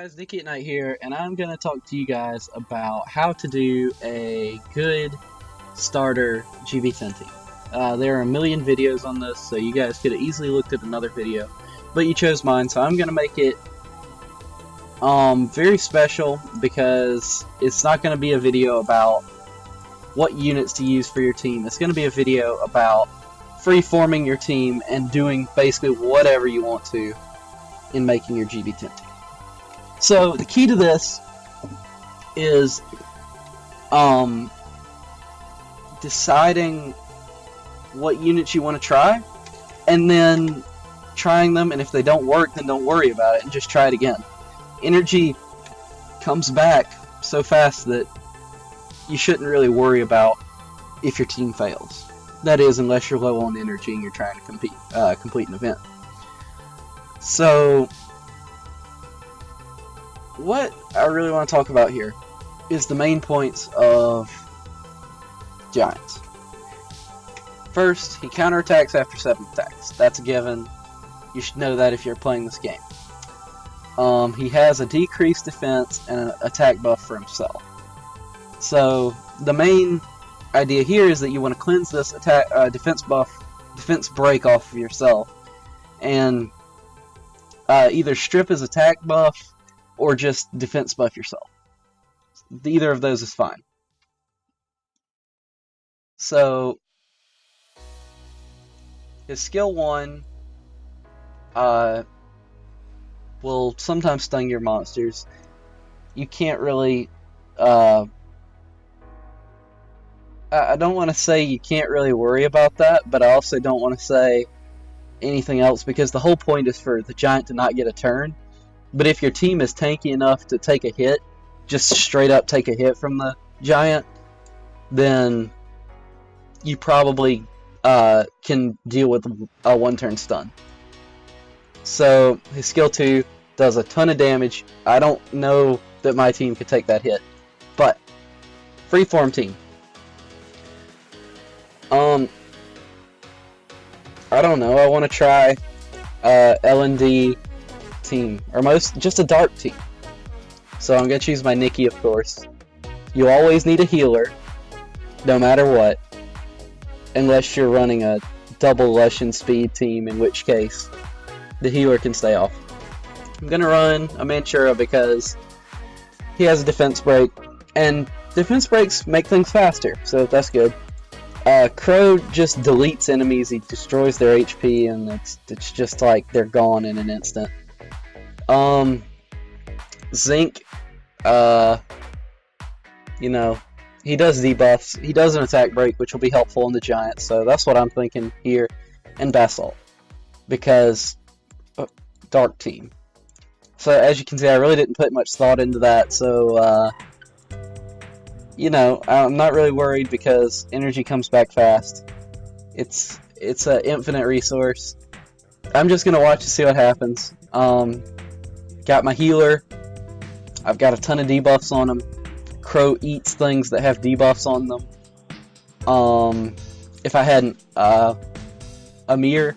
guys, Nicky at Night here, and I'm going to talk to you guys about how to do a good starter GB10 team. There are a million videos on this, so you guys could have easily looked at another video, but you chose mine, so I'm going to make it very special because it's not going to be a video about what units to use for your team. It's going to be a video about free-forming your team and doing basically whatever you want to in making your GB10 team. So the key to this is deciding what units you want to try, and then trying them, and if they don't work, then don't worry about it and just try it again. Energy comes back so fast that you shouldn't really worry about if your team fails. That is, unless you're low on energy and you're trying to complete an event. So what I really want to talk about here is the main points of Giants. First, he counterattacks after 7 attacks. That's a given. You should know that if you're playing this game. He has a decreased defense and an attack buff for himself. So the main idea here is that you want to cleanse this defense break off of yourself, and either strip his attack buff or just defense buff yourself. Either of those is fine. So his skill 1 will sometimes stun your monsters. You can't really I don't want to say you can't really worry about that, but I also don't want to say anything else, because the whole point is for the giant to not get a turn. But if your team is tanky enough to take a hit, just straight up take a hit from the giant, then you probably can deal with a 1-turn stun. So his skill 2 does a ton of damage. I don't know that my team could take that hit, but freeform team. I don't know. I want to try L&D team, or just a dark team. So I'm gonna choose my Nicky, of course. You always need a healer, no matter what, unless you're running a double lush and speed team, in which case the healer can stay off. I'm gonna run a Mantura because he has a defense break, and defense breaks make things faster, so that's good. Crow just deletes enemies, he destroys their HP, and it's just like they're gone in an instant. Zinc, you know, he does debuffs, he does an attack break, which will be helpful in the giant, so that's what I'm thinking here, and Basalt, because dark team. So as you can see, I really didn't put much thought into that, so you know, I'm not really worried because energy comes back fast. It's an infinite resource. I'm just gonna watch to see what happens. Got my healer. I've got a ton of debuffs on him. Crow eats things that have debuffs on them. If I had Amir,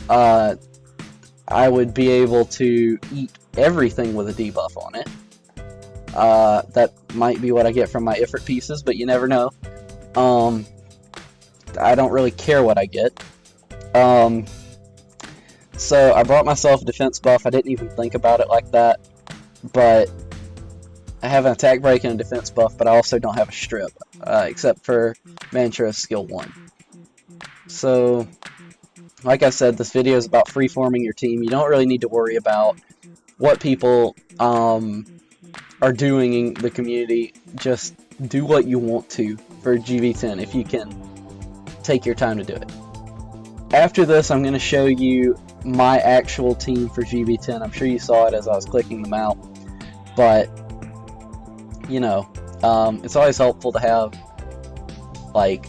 I would be able to eat everything with a debuff on it. That might be what I get from my Ifrit pieces, but you never know. I don't really care what I get. So I brought myself a defense buff. I didn't even think about it like that, but I have an attack break and a defense buff, but I also don't have a strip, except for Mantura's skill 1. So, like I said, this video is about free-forming your team. You don't really need to worry about what people are doing in the community. Just do what you want to for GB10 if you can take your time to do it. After this, I'm going to show you my actual team for GB10. I'm sure you saw it as I was clicking them out, but you know, it's always helpful to have, like,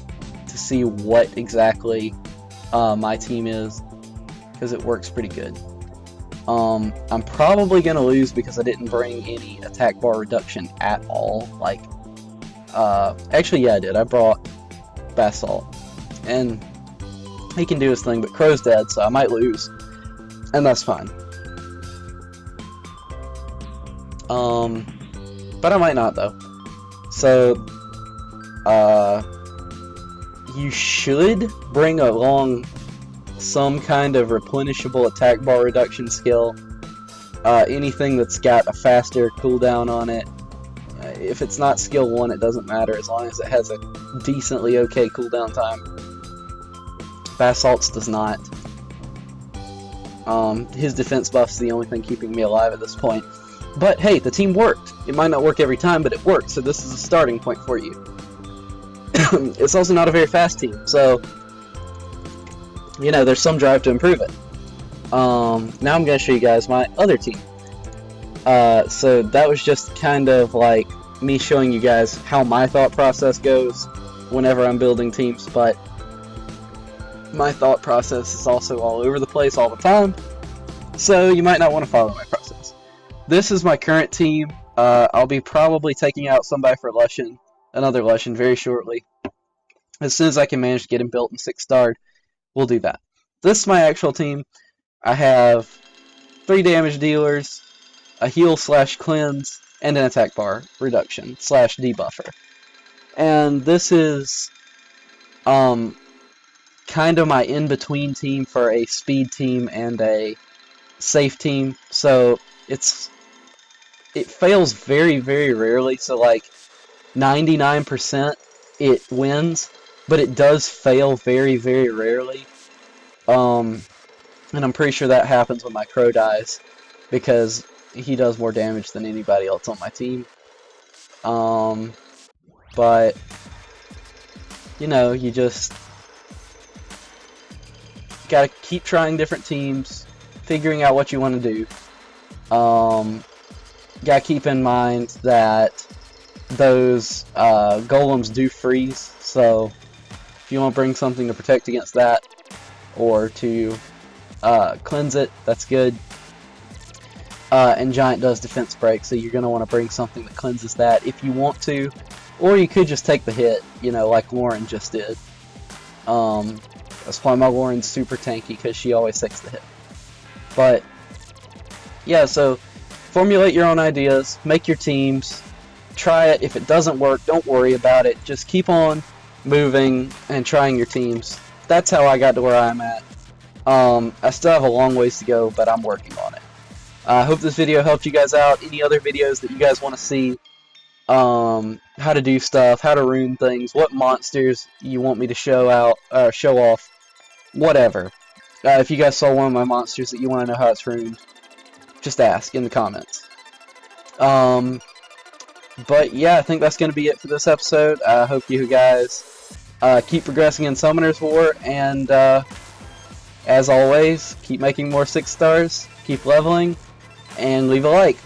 to see what exactly my team is, because it works pretty good. I'm probably gonna lose because I didn't bring any attack bar reduction at all. Like, actually, yeah, I did. I brought Basalt, and he can do his thing, but Crow's dead, so I might lose, and that's fine. But I might not though. So, you should bring along some kind of replenishable attack bar reduction skill. Anything that's got a faster cooldown on it. If it's not skill 1, it doesn't matter as long as it has a decently okay cooldown time. Basalt's does not. His defense buff's the only thing keeping me alive at this point. But hey, the team worked. It might not work every time, but it worked, so this is a starting point for you. It's also not a very fast team, so you know, there's some drive to improve it. Now I'm going to show you guys my other team. So that was just kind of like me showing you guys how my thought process goes whenever I'm building teams, but my thought process is also all over the place all the time, so you might not want to follow my process. This is my current team. I'll be probably taking out somebody for Lushan, another Lushan, very shortly. As soon as I can manage to get him built and 6-starred, we'll do that. This is my actual team. I have 3 damage dealers, a heal/cleanse, and an attack bar reduction /debuffer. And this is kind of my in-between team for a speed team and a safe team. So it fails very, very rarely. So like 99% it wins, but it does fail very, very rarely. And I'm pretty sure that happens when my crow dies, because he does more damage than anybody else on my team. But you know, you just gotta keep trying different teams, figuring out what you want to do. Gotta keep in mind that those golems do freeze, so if you want to bring something to protect against that, or to cleanse it, that's good. And Giant does defense break, so you're going to want to bring something that cleanses that if you want to, or you could just take the hit, you know, like Lauren just did. That's why my Lauren's super tanky, because she always takes the hit. But yeah, so formulate your own ideas, make your teams, try it. If it doesn't work, don't worry about it. Just keep on moving and trying your teams. That's how I got to where I'm at. I still have a long ways to go, but I'm working on it. I hope this video helped you guys out. Any other videos that you guys want to see, how to do stuff, how to rune things, what monsters you want me to show off, whatever. If you guys saw one of my monsters that you want to know how it's runed, just ask in the comments. But yeah, I think that's going to be it for this episode. I hope you guys keep progressing in Summoner's War, and as always, keep making more 6 stars, keep leveling, and leave a like.